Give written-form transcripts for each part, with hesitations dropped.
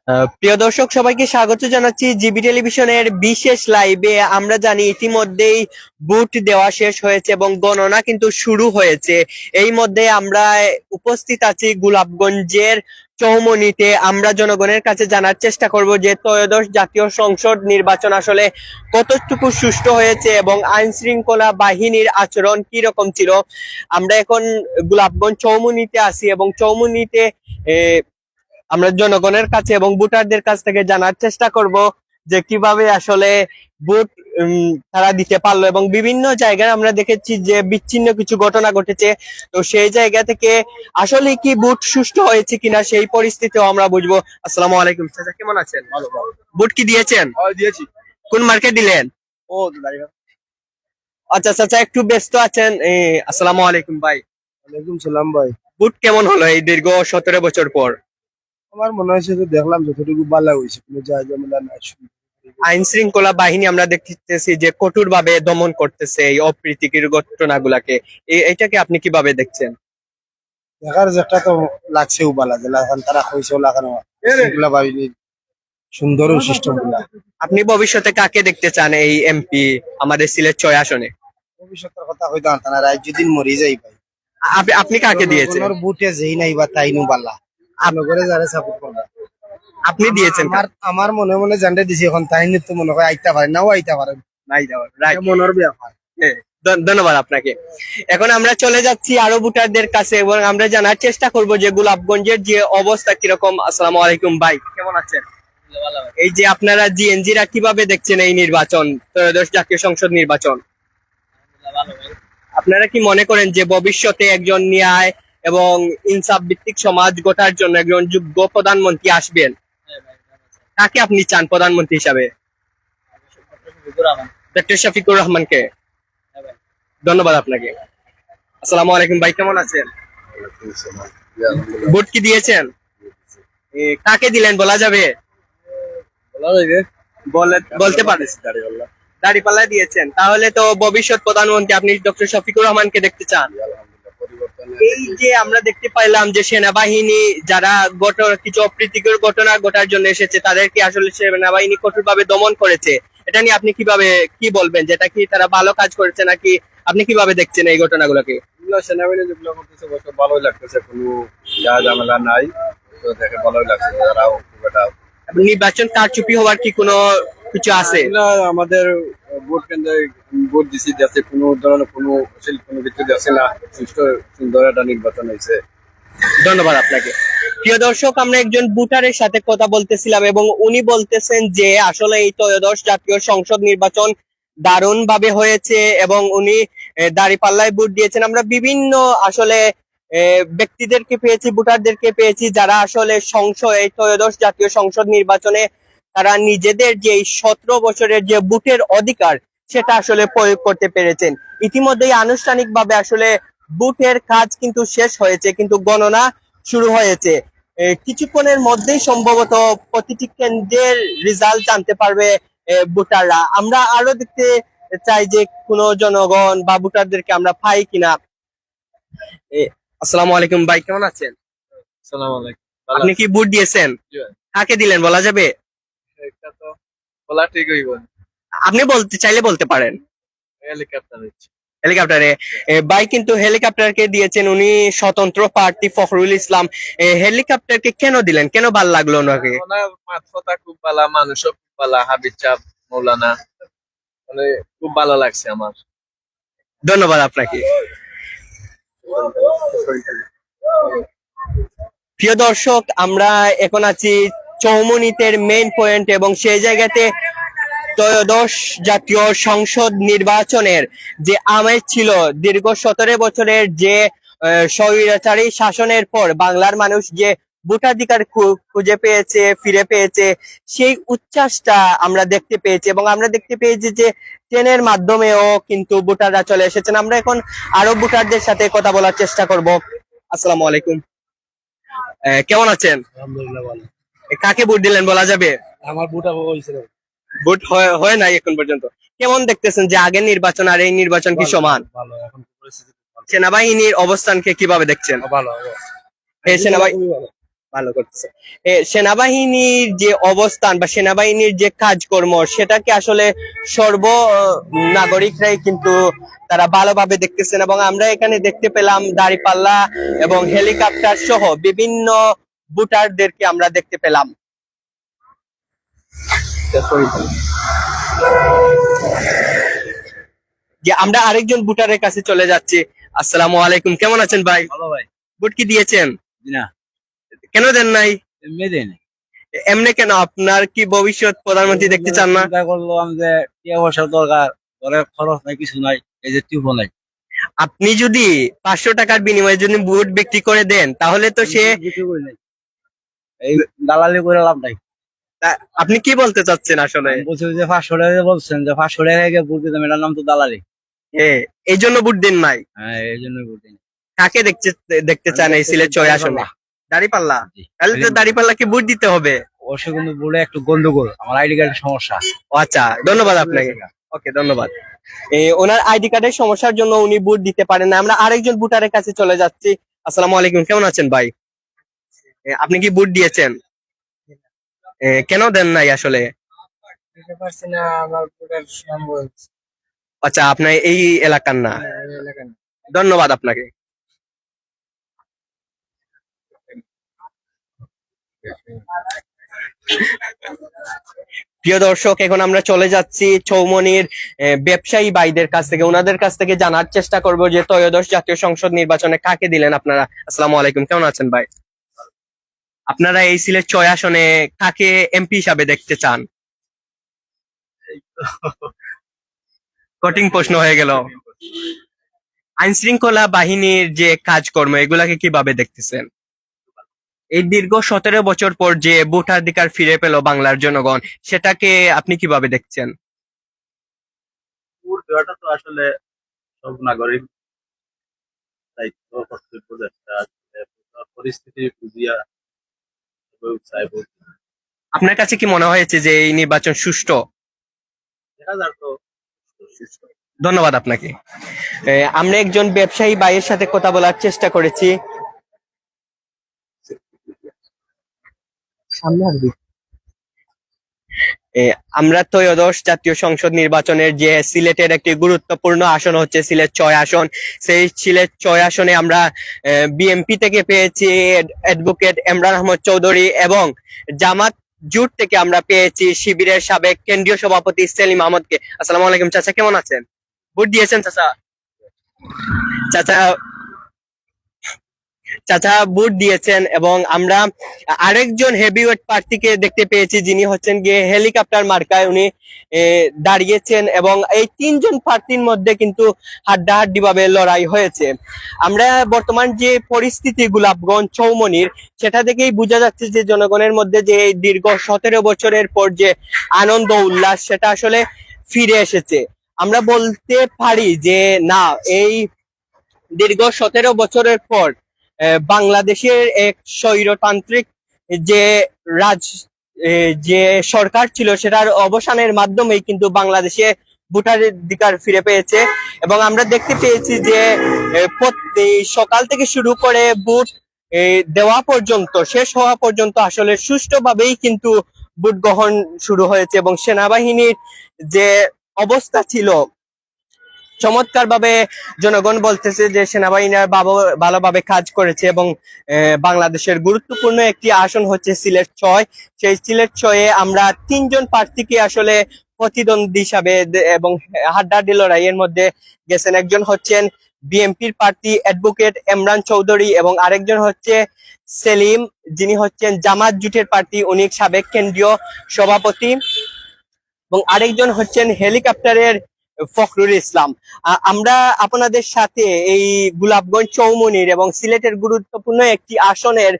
প্রিয় দর্শক সবাইকে স্বাগত জানাচ্ছি জিবি টেলিভিশনের বিশেষ লাইভে। আমরা জানি ইতিমধ্যেই বুট দেওয়া শেষ হয়েছে এবং গণনা কিন্তু শুরু হয়েছে। এই মধ্যে আমরা উপস্থিত আছি গোলাপগঞ্জের চৌমনিতে। আমরা জনগণের কাছে জানার চেষ্টা করব যে ত্রয়োদশ জাতীয় সংসদ নির্বাচন আসলে কতটুকু সুষ্ঠু হয়েছে এবং আইন শৃঙ্খলা বাহিনীর আচরণ কি রকম ছিল। আমরা এখন গোলাপগঞ্জ চৌমনিতে আছি এবং চৌমনিতে আমরা জনগণের কাছে এবং ভোটারদের কাছ থেকে জানার চেষ্টা করব যে কিভাবে আসলে ভোট তারা দিতে পারলো। এবং বিভিন্ন জায়গায় আমরা দেখেছি যে বিচ্ছিন্ন কিছু ঘটনা ঘটেছে, তো সেই জায়গা থেকে আসলে কি ভোট সুষ্ঠু হয়েছে কিনা সেই পরিস্থিতিও আমরা বুঝবো। আসসালামু আলাইকুম চাচা, কেমন আছেন? ভালো ভালো। ভোট কি দিয়েছেন? দিয়েছি। কোন মার্কে দিলেন? ও দাঁড়িয়ে। আচ্ছা চাচা, একটু ব্যস্ত আছেন? আসসালামু আলাইকুম ভাই। ওয়ালাইকুম সালাম ভাই। ভোট কেমন হলো এই দীর্ঘ 17 বছর পর? আমার মনে হয়েছে যে দেখলাম যতটুকু ভালো হয়েছে, কোনো যা ঝামেলা নাই। আইন শৃঙ্খলা বাহিনী আমরা দেখতেছি যে কঠোর ভাবে দমন করতেছে এই অপ্রীতিকর ঘটনাগুলাকে। এটাকে আপনি কিভাবে দেখছেন? দেখার যে একটা তো লাগছে বালা যে লাগান তারা কইছে লাগানো এগুলা ভাবিনি সুন্দর সিস্টেম গুলা। আপনি ভবিষ্যতে কাকে দেখতে চান এই এমপি আমাদের সিলেট 6 আসনে? ভবিষ্যতের কথা কইতে পারতাম না, রাত যদি মরি যাই ভাই। আপনি কাকে দিয়েছেন? জনগণের বুটে যেই নাই বা তাই নু বালা। জনগণে যারা সাপোর্ট করবে। আপনি দিয়েছেন? আমার মনে মনে জানতে দিছি, এখন তাই তো মনে হয় আইতা পারে নাও আইতা পারে। নাই যাওয়ার, রাইট। মনের ব্যাপার। ধন্যবাদ আপনাকে। এখন আমরা চলে যাচ্ছি আরো ভোটারদের কাছে এবং আমরা জানার চেষ্টা করব যে গোলাপগঞ্জের যে অবস্থা কিরকম। আসসালামু আলাইকুম ভাই, কেমন আছেন? এই যে আপনারা জিএনজিরা কিভাবে দেখছেন এই নির্বাচন, ত্রয়োদশ জাতীয় সংসদ নির্বাচন? আপনারা কি মনে করেন যে ভবিষ্যতে একজন ন্যায় এবং ইনসাফ ভিত্তিক সমাজ গড়ার জন্য একজন যোগ্য প্রধানমন্ত্রী আসবেন? কাকে আপনি চান প্রধানমন্ত্রী হিসাবে? ডক্টর শফিকুর রহমানকে। ধন্যবাদ আপনাকে। আসসালামু আলাইকুম ভাই, কেমন আছেন? ভোট কি দিয়েছেন? কাকে দিলেন বলা যাবে? বলতে পারেন? দাড়িপাল্লা দিয়েছেন, তাহলে তো ভবিষ্যৎ প্রধানমন্ত্রী আপনি ডক্টর শফিকুর রহমানকে দেখতে চান। এই যে আমরা দেখতে পাইলাম যে সেনাবাহিনী যারা কিছু অপ্রীতিকর ঘটনা ঘটার জন্য এসেছে তাদেরকে আসলে সেনাবাহিনী কঠোরভাবে দমন করেছে, এটা নিয়ে আপনি কি বলবেন? যেটা কি তারা ভালো কাজ করেছে নাকি আপনি কিভাবে দেখছেন এই ঘটনাগুলোকে? সেনাবাহিনী যেগুলো করতেছে ভালোই লাগতেছে, কোনো যা ঝামেলা নাই, তো দেখে ভালোই লাগছে। তারাও খুব একটা নির্বাচন কারচুপি হওয়ার কি কোনো কিছু আছে? আমাদের ভোট কেন্দ্রে ভোট দিছি, যাচ্ছে কোনো ধরনের কোনো কোনো কিছু যাচ্ছে না, সুষ্ঠু সুন্দর একটা নির্বাচন হয়েছে। ধন্যবাদ আপনাকে। প্রিয় দর্শক, আমরা একজন ভোটারের সাথে কথা বলতেছিলাম এবং উনি বলতেছেন যে আসলে এই ত্রয়োদশ জাতীয় সংসদ নির্বাচন দারুণ ভাবে হয়েছে এবং উনি দাঁড়িপাল্লায় ভোট দিয়েছেন। আমরা বিভিন্ন আসলে ব্যক্তিদেরকে পেয়েছি, ভোটারদেরকে পেয়েছি যারা আসলে এই ত্রয়োদশ জাতীয় সংসদ নির্বাচনে তারা নিজেদের যে 17 বছরের যে ভোটের অধিকার সেটা আসলে প্রয়োগ করতে পেরেছেন। ইতিমধ্যেই আনুষ্ঠানিকভাবে আসলে বুথের কাজ কিন্তু শেষ হয়েছে, কিন্তু গণনা শুরু হয়েছে। কিছুক্ষণের মধ্যেই সম্ভবত প্রতিটি কেন্দ্রের রেজাল্ট জানতে পারবে ভোটাররা। আমরা আরো দেখতে চাই যে কোনো জনগণ বা ভোটারদেরকে আমরা পাই কিনা। আসসালামু আলাইকুম ভাই, কেমন আছেন? সালাম আলাইকুম। আপনি কি ভোট দিয়েছেন? কাকে দিলেন বলা যাবে? এটা তো বলা ঠিক হইব। আপনি বলতে চাইলে বলতে পারেন। হেলিকপ্টার হচ্ছে। হেলিকপ্টারে ভাই কিন্তু হেলিকপ্টারকে দিয়েছেন উনি স্বতন্ত্র প্রার্থী ফখরুল ইসলাম। হেলিকপ্টারকে কেন দিলেন, কেন ভালো লাগলো ওনাকে? ওনার মাথা খুব ভালো, মানুষও খুব ভালো, হাবিব চাপ মৌলানা, মানে খুব ভালো লাগছে আমার। ধন্যবাদ আপনাকে। প্রিয় দর্শক, আমরা এখন আছি চৌমনিতের মেইন পয়েন্ট এবং সেই জায়গাতে ত্রয়োদশ জাতীয় সংসদ নির্বাচনের যে আমেজ ছিল দীর্ঘ 17 বছরের যে স্বৈরাচারী শাসনের পর বাংলার মানুষ যে ভোটাধিকার খুঁজে পেয়েছে, ফিরে পেয়েছে, সেই উচ্ছ্বাসটা আমরা দেখতে পেয়েছি এবং আমরা দেখতে পেয়েছি যে ট্রেনের মাধ্যমেও কিন্তু ভোটাররা চলে এসেছেন। আমরা এখন আরো ভোটারদের সাথে কথা বলার চেষ্টা করব। আসসালামু আলাইকুম, কেমন আছেন? আলহামদুলিল্লাহ ভালো। কাকে ভোট দিলেন বলা যাবে? আমার বুটা হয়েছিল। ভোট হয় নাই এখন পর্যন্ত। কেমন দেখতেছেন যে আগের নির্বাচন আর এই নির্বাচন কি সমান? ভালো, এখন পরিস্থিতি ভালো। সেনাবাহিনীর অবস্থানকে কিভাবে দেখছেন? ভালো সেনাবাহিনী ভালো করতেছে। সেনাবাহিনীর যে অবস্থান বা সেনাবাহিনীর যে কাজকর্ম সেটাকে আসলে সর্ব নাগরিকরাই কিন্তু তারা ভালোভাবে দেখতেছেন, এবং আমরা এখানে দেখতে পেলাম দাঁড়িপাল্লা এবং হেলিকপ্টার সহ বিভিন্ন বুটারদেরকে আমরা দেখতে পেলাম। যে আমরা আরেকজন বুটারের কাছে চলে যাচ্ছি। আসসালামু আলাইকুম, কেমন আছেন ভাই? ভালো ভাই। বুট কি দিয়েছেন? না, কেন দেন নাই? এমনি দেন। এমনি কেন? আপনার কি ভবিষ্যৎ প্রধানমন্ত্রী দেখতে চান না? চিন্তা করলাম যে টিয়া পয়সার দরকার, ঘরে খরচ নাই, কিছু নাই, এই যে টিউবও নাই। আপনি যদি 500 টাকার বিনিময়ে যদি বুট বিক্রি করে দেন তাহলে তো সে কিছু করি নাই। এই দালালি করে লাভ নাই। আপনি কি বলতে চাচ্ছেন আসলে? আমি বলছি যে 500 টাকা বলছেন, যে 500 টাকা বুট দিতাম, এটার নাম তো দালালি। এই জন্য বুট দিন নাই? হ্যাঁ, এই জন্য বুট দিন। কাকে দেখতে চান এই সিলেট 6 আসনে? দাঁড়িপাল্লা? জি। তাহলে তো দাঁড়িপাল্লাকে বুট দিতে হবে। অবশ্য কিন্তু বুটে একটু গন্ডগোল, আমার আইডি কার্ডের সমস্যা। ও আচ্ছা, ধন্যবাদ আপনাকে। ওকে, ধন্যবাদ। ওনার আইডি কার্ডের সমস্যার জন্য উনি বুট দিতে পারেন না। আমরা আরেকজন বুটারের কাছে চলে যাচ্ছি। আসসালামু আলাইকুম, কেমন আছেন ভাই? আপনি কি বুট দিয়েছেন? কেন দেন নাই আসলে? দিতে পারছি না, আমার ভোটার নম্বর আচ্ছা, আপনার এই এলাকার না? এলাকায়। ধন্যবাদ আপনাকে। প্রিয় দর্শক, এখন আমরা চলে যাচ্ছি চৌমনির ব্যবসায়ী ভাইদের কাছ থেকে, ওনাদের কাছ থেকে জানার চেষ্টা করব যে ত্রয়োদশ জাতীয় সংসদ নির্বাচনে কাকে দিলেন আপনারা। আসসালামু আলাইকুম, কেমন আছেন ভাই? আপনারা এই সিলেট 6 আসনে কাকে এমপি হিসাবে দেখতে চান? কঠিন প্রশ্ন হয়ে গেল। আইন শৃঙ্খলা বাহিনীর যে কাজকর্ম এগুলাকে কিভাবে দেখতেছেন? এই দীর্ঘ 17 বছর পর যে ভোটাধিকার ফিরে পেল বাংলার জনগণ, সেটাকে আপনি কিভাবে দেখছেন? ভোট দেওয়াটা তো আসলে সব নাগরিক দায়িত্ব, কর্তব্য, যেটা আসলে পরিস্থিতি বুঝিয়া চাইব। আপনার কাছে কি মনে হয়েছে যে এই নির্বাচন সুষ্ঠু? দেখা যাক তো। ধন্যবাদ আপনাকে। আমরা একজন ব্যবসায়ী ভাইয়ের সাথে কথা বলার চেষ্টা করেছি। সামনে আসবি। আমরা ত্রয়োদশ জাতীয় সংসদ নির্বাচনের যে সিলেটের একটি গুরুত্বপূর্ণ আসন হচ্ছে সিলেট 6 আসন, সেই সিলেট 6 আসনে আমরা বিএমপি থেকে পেয়েছি অ্যাডভোকেট ইমরান আহমদ চৌধুরী, এবং জামাত জোট থেকে আমরা পেয়েছি শিবিরের সাবেক কেন্দ্রীয় সভাপতি সেলিম আহমদকে। আসসালামু আলাইকুম চাচা, কেমন আছেন? ভোট দিয়েছেন চাচা? চাচা চাচা ভোট দিয়েছেন, এবং আমরা আরেকজন হেভিওয়েট প্রার্থীকে দেখতে পেয়েছি যিনি হচ্ছেন গিয়ে হেলিকপ্টার মার্কায় উনি দাঁড়িয়েছেন, এবং এই 3 জন প্রার্থীর মধ্যে কিন্তু হাড্ডাহাড্ডি ভাবে লড়াই হয়েছে। আমরা বর্তমান যে পরিস্থিতি গোলাপগঞ্জ চৌমনির, সেটা থেকেই বোঝা যাচ্ছে যে জনগণের মধ্যে যে এই দীর্ঘ 17 বছরের পর যে আনন্দ উল্লাস সেটা আসলে ফিরে এসেছে। আমরা বলতে পারি যে না, এই দীর্ঘ 17 বছরের পর বাংলাদেশের এক স্বৈরতান্ত্রিক যে রাজ যে সরকার ছিল সেটার অবসানের মাধ্যমেই কিন্তু বাংলাদেশে ভোটাধিকার ফিরে পেয়েছে, এবং আমরা দেখতে পেয়েছি যে সকাল থেকে শুরু করে ভোট দেওয়া পর্যন্ত, শেষ হওয়া পর্যন্ত আসলে সুষ্ঠুভাবেই কিন্তু ভোট গ্রহণ শুরু হয়েছে, এবং সেনাবাহিনীর যে অবস্থা ছিল চমৎকার ভাবে জনগণ বলতেছে যে সেনাবাহিনীর ভালোভাবে কাজ করেছে, এবং বাংলাদেশের গুরুত্বপূর্ণ একটি আসন হচ্ছে সিলেট 6। সেই সিলেট 6-এ আমরা 3 জন প্রার্থীকে আসলে প্রতিদ্বন্দ্বী হিসাবে এবং হাড্ডাহাড্ডি লড়াইয়ের মধ্যে গেছেন। একজন হচ্ছেন বিএনপির প্রার্থী অ্যাডভোকেট ইমরান চৌধুরী, এবং আরেকজন হচ্ছে সেলিম, যিনি হচ্ছেন জামাত জোটের প্রার্থী, উনি সাবেক কেন্দ্রীয় সভাপতি, এবং আরেকজন হচ্ছেন হেলিকপ্টারের ফখরুল ইসলাম। আমরা আপনাদের সাথে এই গোলাপগঞ্জ চৌমনির এবং সিলেটের গুরুত্বপূর্ণ একটি আসনের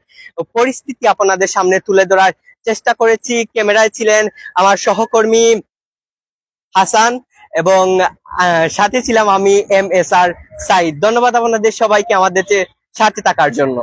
পরিস্থিতি আপনাদের সামনে তুলে ধরার চেষ্টা করেছি। ক্যামেরায় ছিলেন আমার সহকর্মী হাসান, এবং সাথে ছিলাম আমি MSR সাইদ। ধন্যবাদ আপনাদের সবাইকে আমাদের সাথে থাকার জন্য।